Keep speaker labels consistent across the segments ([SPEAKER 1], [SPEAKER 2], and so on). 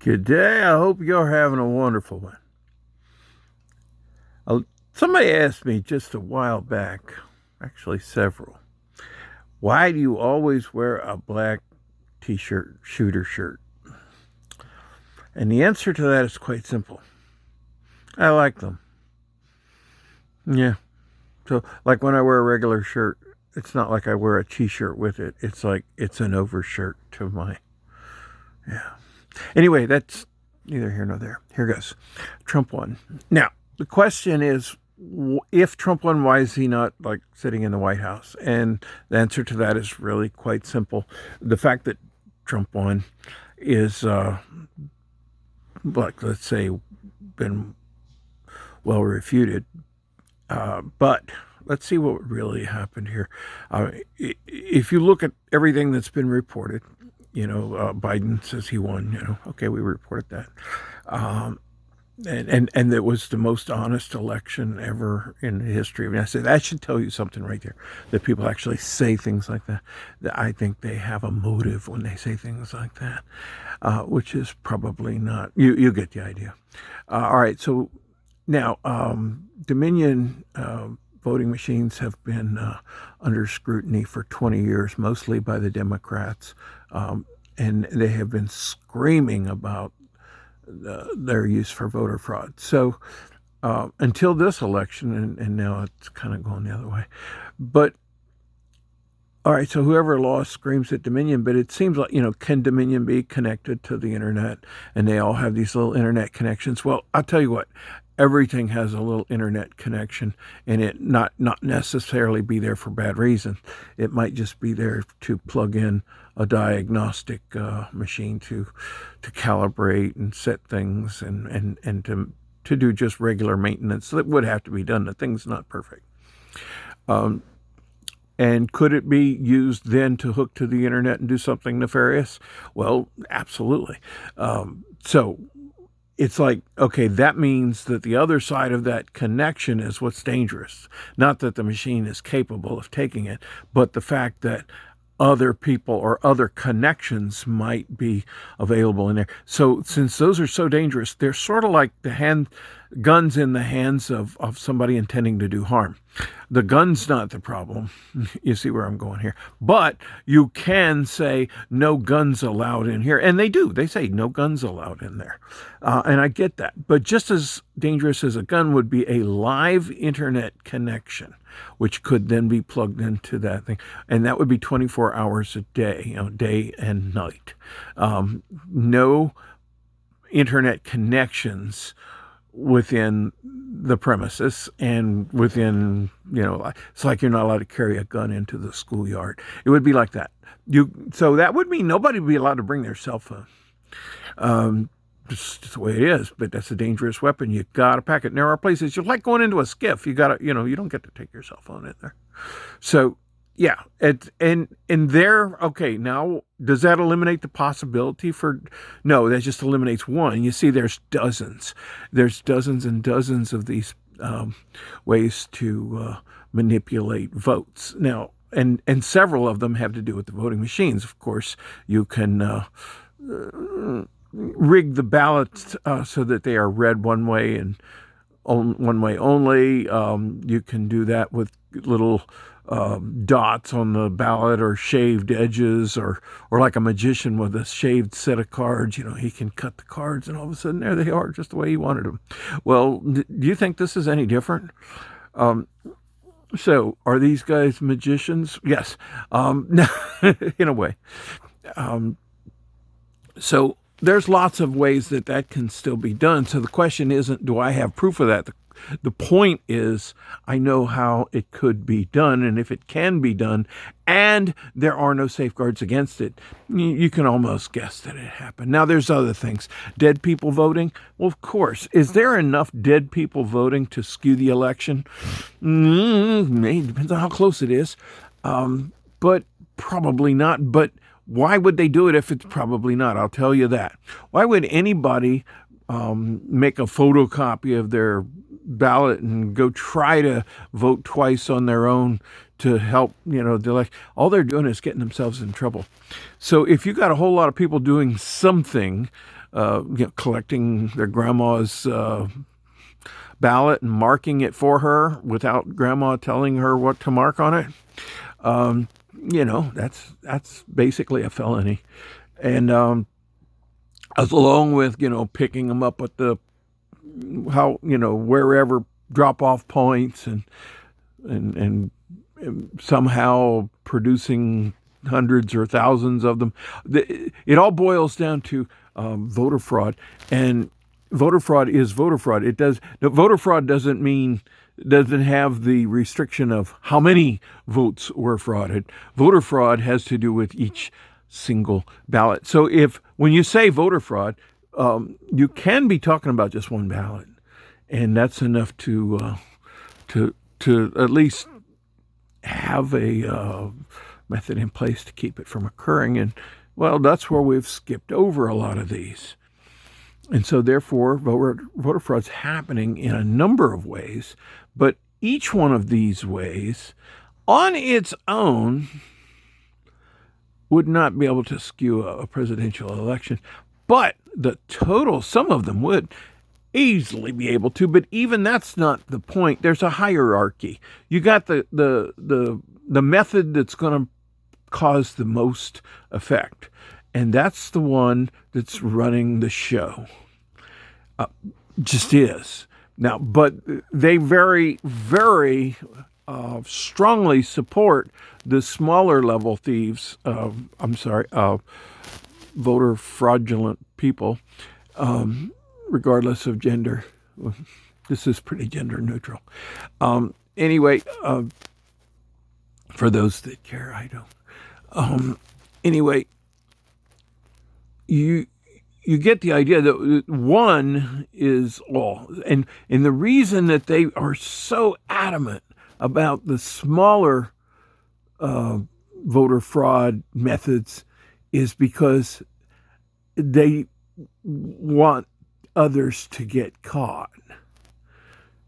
[SPEAKER 1] Good day. I hope you're having a wonderful one. Somebody asked me just a while back, actually several, why do you always wear a black t-shirt, shooter shirt? And the answer to that is quite simple. I like them. Yeah. So, like when I wear a regular shirt, it's not like I wear a t-shirt with it. It's like it's an overshirt to my. Yeah. Anyway, that's neither here nor there. Here goes. Trump won. Now, the question is, if Trump won, why is he not like sitting in the White House? And the answer to that is really quite simple. The fact that Trump won is, like, let's say, been well refuted. But let's see what really happened here. If you look at everything that's been reported, Biden says he won. Okay, we reported that. And it was the most honest election ever in the history. I mean, I said that should tell you something right there. That people actually say things like that. That I think they have a motive when they say things like that, which is probably not. You get the idea. All right. So now Dominion voting machines have been under scrutiny for 20 years, mostly by the Democrats, and they have been screaming about their use for voter fraud. So until this election, and now it's kind of going the other way. But all right, so whoever lost screams at Dominion, but it seems like, can Dominion be connected to the internet? And they all have these little internet connections. Well, I'll tell you what, everything has a little internet connection, and it not necessarily be there for bad reasons. It might just be there to plug in a diagnostic machine to calibrate and set things and to do just regular maintenance that would have to be done. The thing's not perfect. And could it be used then to hook to the internet and do something nefarious? Well, absolutely. So it's like, okay, that means that the other side of that connection is what's dangerous. Not that the machine is capable of taking it, but the fact that other people or other connections might be available in there. So since those are so dangerous, they're sort of like the guns in the hands of somebody intending to do harm. The gun's not the problem. You see where I'm going here. But you can say no guns allowed in here. And they do. They say no guns allowed in there. And I get that. But just as dangerous as a gun would be a live internet connection, which could then be plugged into that thing. And that would be 24 hours a day, day and night. No internet connections within the premises and within, it's like you're not allowed to carry a gun into the schoolyard. It would be like that. So that would mean nobody would be allowed to bring their cell phone. Just the way it is, but that's a dangerous weapon. You got to pack it. And there are places, you're like going into a skiff. You got to, you don't get to take your cell phone in there. So yeah, and there, okay, now does that eliminate the possibility for? No, that just eliminates one. You see, there's dozens and dozens of these ways to manipulate votes. Now, and several of them have to do with the voting machines. Of course, you can rig the ballots so that they are read one way and one way only. You can do that with little dots on the ballot or shaved edges, or like a magician with a shaved set of cards. He can cut the cards and all of a sudden there they are, just the way he wanted them. Well, do you think this is any different? So are these guys magicians? Yes, in a way. So there's lots of ways that can still be done. So the question isn't, do I have proof of that? The point is, I know how it could be done, and if it can be done, and there are no safeguards against it, you can almost guess that it happened. Now, there's other things. Dead people voting? Well, of course. Is there enough dead people voting to skew the election? It depends on how close it is, but probably not. But why would they do it if it's probably not? I'll tell you that. Why would anybody make a photocopy of their ballot and go try to vote twice on their own to help, all they're doing is getting themselves in trouble. So if you got a whole lot of people doing something, collecting their grandma's ballot and marking it for her without grandma telling her what to mark on it. That's basically a felony. And along with, picking them up at wherever drop-off points and somehow producing hundreds or thousands of them. It all boils down to voter fraud, and voter fraud is voter fraud. Voter fraud doesn't have the restriction of how many votes were frauded. Voter fraud has to do with each single ballot. So when you say voter fraud, you can be talking about just one ballot, and that's enough to at least have a method in place to keep it from occurring. And well, that's where we've skipped over a lot of these. And so therefore, voter fraud's happening in a number of ways, but each one of these ways on its own would not be able to skew a presidential election. But the total, some of them would easily be able to, but even that's not the point. There's a hierarchy. You got the method that's going to cause the most effect, and that's the one that's running the show. Just is. Now, but they very, very strongly support the smaller level thieves, voter fraudulent people, regardless of gender. This is pretty gender neutral. Anyway, for those that care, I don't. Anyway, you get the idea that one is all. And the reason that they are so adamant about the smaller voter fraud methods is because they want others to get caught.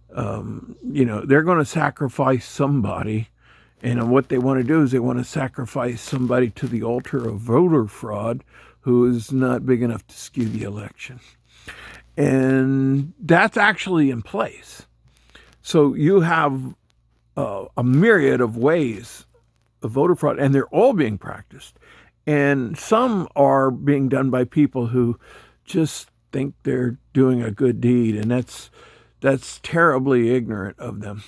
[SPEAKER 1] They're going to sacrifice somebody. And what they want to do is they want to sacrifice somebody to the altar of voter fraud who is not big enough to skew the election. And that's actually in place. So you have a myriad of ways of voter fraud, and they're all being practiced. And some are being done by people who just think they're doing a good deed, and that's terribly ignorant of them.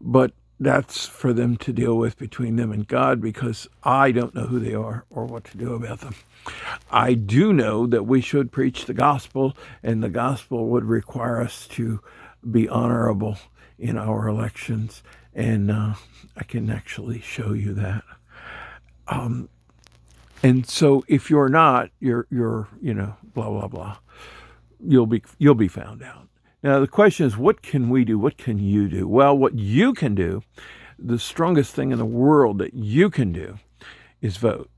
[SPEAKER 1] But that's for them to deal with between them and God, because I don't know who they are or what to do about them. I do know that we should preach the gospel, and the gospel would require us to be honorable in our elections, and I can actually show you that. And so if you're not, you're blah blah blah, you'll be found out. Now, the question is, what can we do? What can you do? Well, what you can do, the strongest thing in the world that you can do is vote.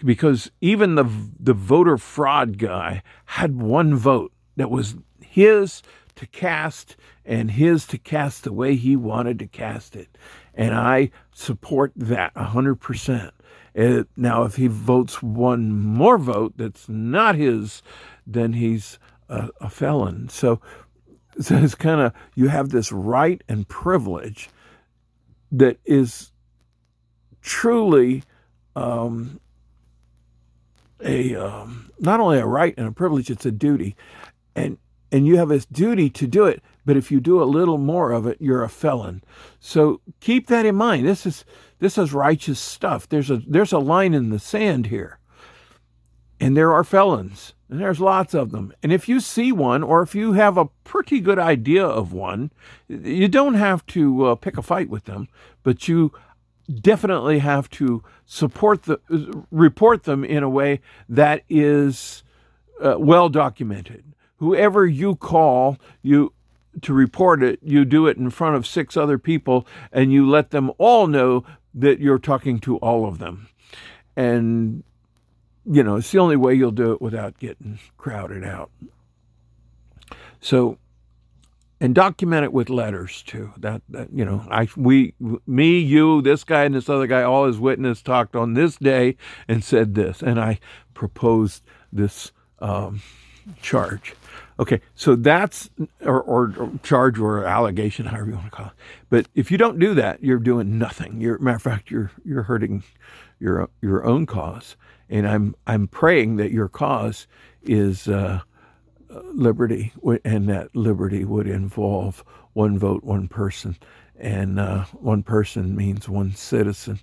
[SPEAKER 1] Because even the voter fraud guy had one vote that was his to cast, and his to cast the way he wanted to cast it. And I support that 100%. Now, if he votes one more vote that's not his, then he's a felon. So it's kind of, you have this right and privilege that is truly not only a right and a privilege, it's a duty. And you have this duty to do it, but if you do a little more of it, you're a felon. So keep that in mind. This is righteous stuff. There's a line in the sand here. And there are felons, and there's lots of them. And if you see one, or if you have a pretty good idea of one, you don't have to pick a fight with them, but you definitely have to report them in a way that is well documented. Whoever you call to report it, you do it in front of 6 other people, and you let them all know that you're talking to all of them. And it's the only way you'll do it without getting crowded out. So, and document it with letters too. You, this guy, and this other guy, all as witness, talked on this day and said this, and I proposed this charge. Okay, so that's, or charge or allegation, however you want to call it. But if you don't do that, you're doing nothing. Matter of fact, you're hurting your own cause. And I'm praying that your cause is liberty, and that liberty would involve one vote, one person, and one person means one citizen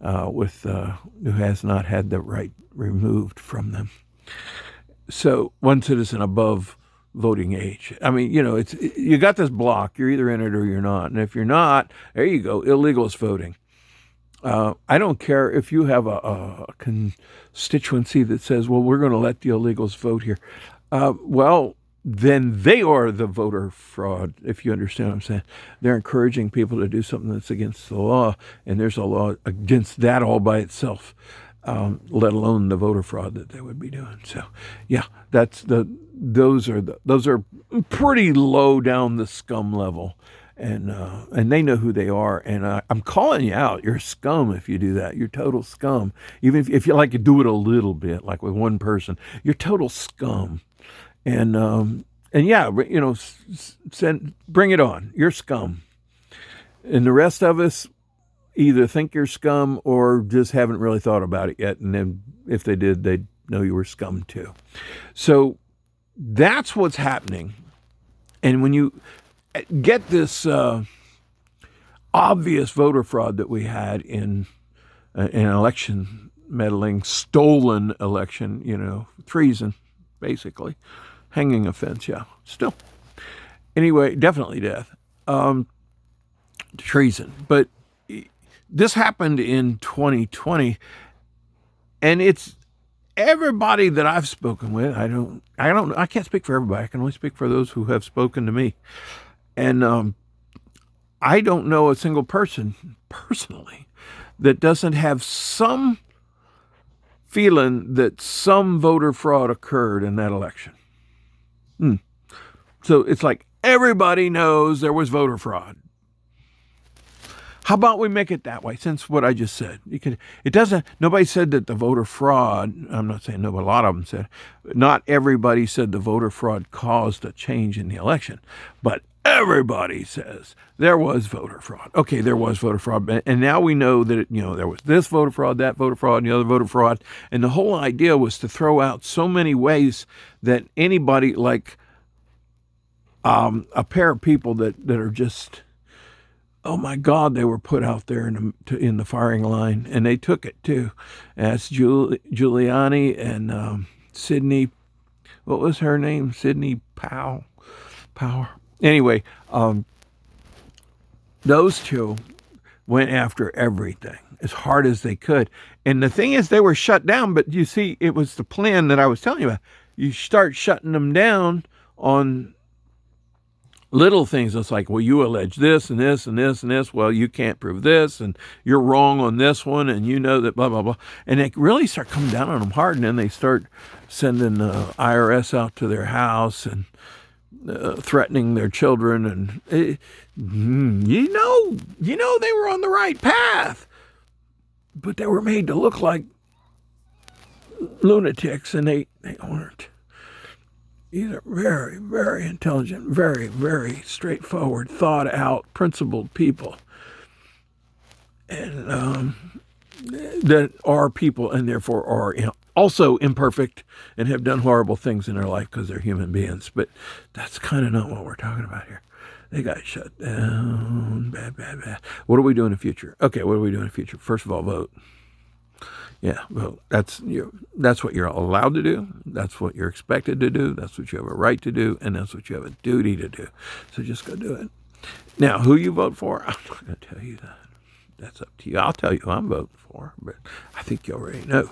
[SPEAKER 1] who has not had the right removed from them. So one citizen above voting age. I mean, you got this block. You're either in it or you're not. And if you're not, there you go. Illegals voting. I don't care if you have a constituency that says, well, we're going to let the illegals vote here. Well, then they are the voter fraud, if you understand what I'm saying. They're encouraging people to do something that's against the law, and there's a law against that all by itself, let alone the voter fraud that they would be doing. So, yeah, those are pretty low down the scum level. And they know who they are. And I'm calling you out. You're scum if you do that. You're total scum. Even if you like to do it a little bit, like with one person, you're total scum. And yeah, bring it on. You're scum. And the rest of us either think you're scum or just haven't really thought about it yet. And then if they did, they'd know you were scum too. So that's what's happening. And when you get this obvious voter fraud that we had in an election meddling, stolen election, treason, basically. Hanging offense, yeah, still. Anyway, definitely death. Treason. But this happened in 2020, and it's everybody that I've spoken with. I can't speak for everybody. I can only speak for those who have spoken to me. And I don't know a single person personally that doesn't have some feeling that some voter fraud occurred in that election. So it's like everybody knows there was voter fraud. How about we make it that way? Since what I just said, nobody said that the voter fraud, I'm not saying no, but a lot of them said, not everybody said the voter fraud caused a change in the election, but everybody says there was voter fraud. Okay, there was voter fraud. And now we know that, there was this voter fraud, that voter fraud, and the other voter fraud. And the whole idea was to throw out so many ways that anybody, like a pair of people that are just, oh my God, they were put out there in the firing line, and they took it too. That's Giuliani and Sidney, what was her name? Sidney Power. Anyway, those two went after everything as hard as they could. And the thing is, they were shut down, but you see, it was the plan that I was telling you about. You start shutting them down on little things. It's like, well, you allege this and this and this and this. Well, you can't prove this, and you're wrong on this one, and you know that blah, blah, blah. And they really start coming down on them hard, and then they start sending IRS out to their house and threatening their children. And, they were on the right path, but they were made to look like lunatics, and they weren't. These are very, very intelligent, very, very straightforward, thought-out, principled people. And that are people, and therefore are also imperfect and have done horrible things in their life because they're human beings. But that's kind of not what we're talking about here. They got shut down. Bad. What do we do in the future? Okay, what do we do in the future? First of all, vote. Yeah, vote. That's what you're allowed to do. That's what you're expected to do. That's what you have a right to do, and that's what you have a duty to do. So just go do it. Now, who you vote for, I'm not going to tell you that. That's up to you. I'll tell you who I'm voting for, but I think you already know.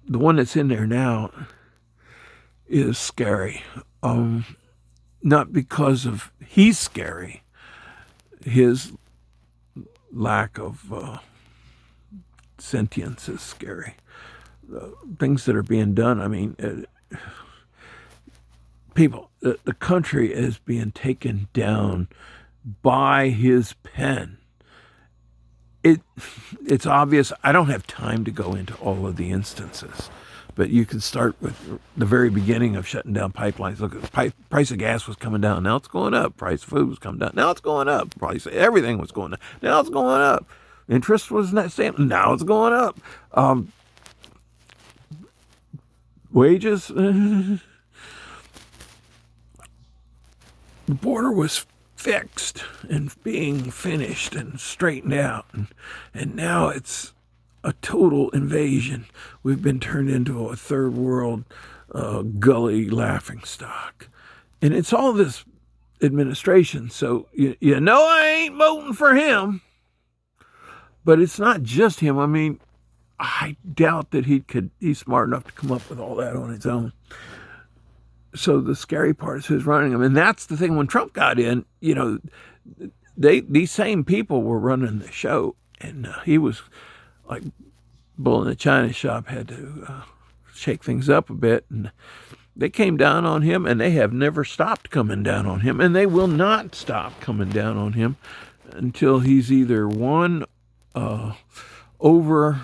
[SPEAKER 1] The one that's in there now is scary. Not because of he's scary. His lack of sentience is scary. The things that are being done, I mean, people, the country is being taken down by his pen. It's obvious. I don't have time to go into all of the instances, But you can start with the very beginning of shutting down pipelines. Look, the price of gas was coming down. Now it's going up. Price of food was coming down. Now it's going up. Price of everything was going down. Now it's going up. Interest was not same. Now it's going up. Wages. The border was fixed and being finished and straightened out. And now it's a total invasion. We've been turned into a third world gully laughingstock. And it's all this administration. So, you know, I ain't voting for him. But it's not just him. I mean, I doubt that he's smart enough to come up with all that on his own. So the scary part is who's running him. And that's the thing. When Trump got in, you know, these same people were running the show. And he was like bull in the china shop, had to shake things up a bit. And they came down on him, and they have never stopped coming down on him. And they will not stop coming down on him until he's either won over,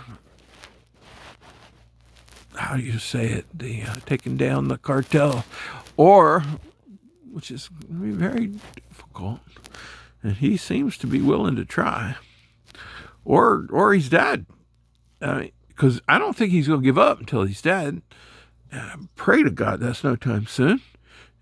[SPEAKER 1] how do you say it, the taking down the cartel, or, which is going to be very difficult, and he seems to be willing to try, or he's dead. Because I don't think he's going to give up until he's dead. Pray to God that's no time soon.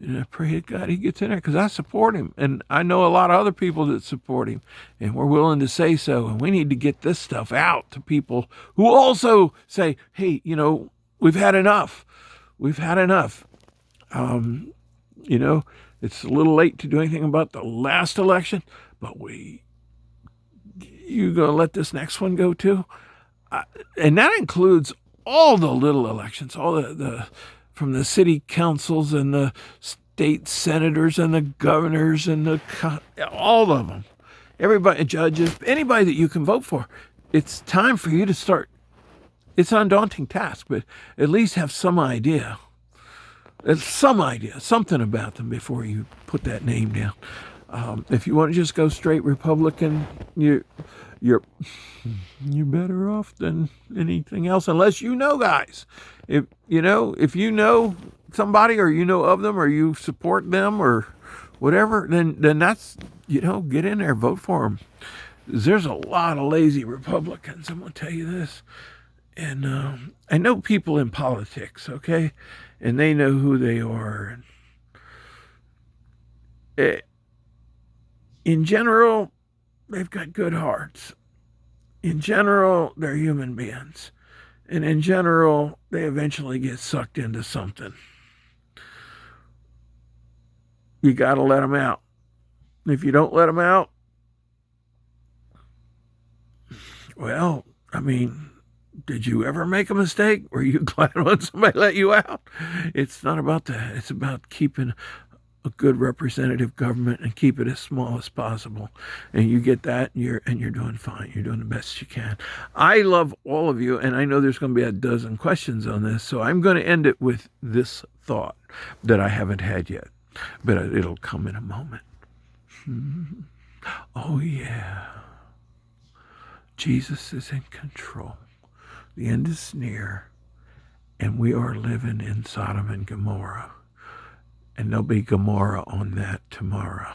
[SPEAKER 1] And I pray to God he gets in there, because I support him. And I know a lot of other people that support him. And we're willing to say so. And we need to get this stuff out to people who also say, hey, you know, we've had enough. We've had enough. You know, it's a little late to do anything about the last election, but you going to let this next one go too? And that includes all the little elections, all the from the city councils and the state senators and the governors and all of them, everybody, judges, anybody that you can vote for. It's time for you to start. It's an undaunting task, but at least have some idea. Something about them before you put that name down. If you want to just go straight Republican, you're better off than anything else, unless you know guys. If you know somebody, or you know of them, or you support them, or whatever, then that's, get in there, vote for them. There's a lot of lazy Republicans, I'm going to tell you this. And I know people in politics, okay? And they know who they are. In general, they've got good hearts. In general, they're human beings. And in general, they eventually get sucked into something. You got to let them out. If you don't let them out, well, I mean, did you ever make a mistake? Were you glad when somebody let you out? It's not about that. It's about keeping a good representative government and keep it as small as possible. And you get that, and you're doing fine. You're doing the best you can. I love all of you, and I know there's going to be a dozen questions on this, so I'm going to end it with this thought that I haven't had yet, but it'll come in a moment. Oh, yeah. Jesus is in control. The end is near, and we are living in Sodom and Gomorrah. And there'll be Gomorrah on that tomorrow.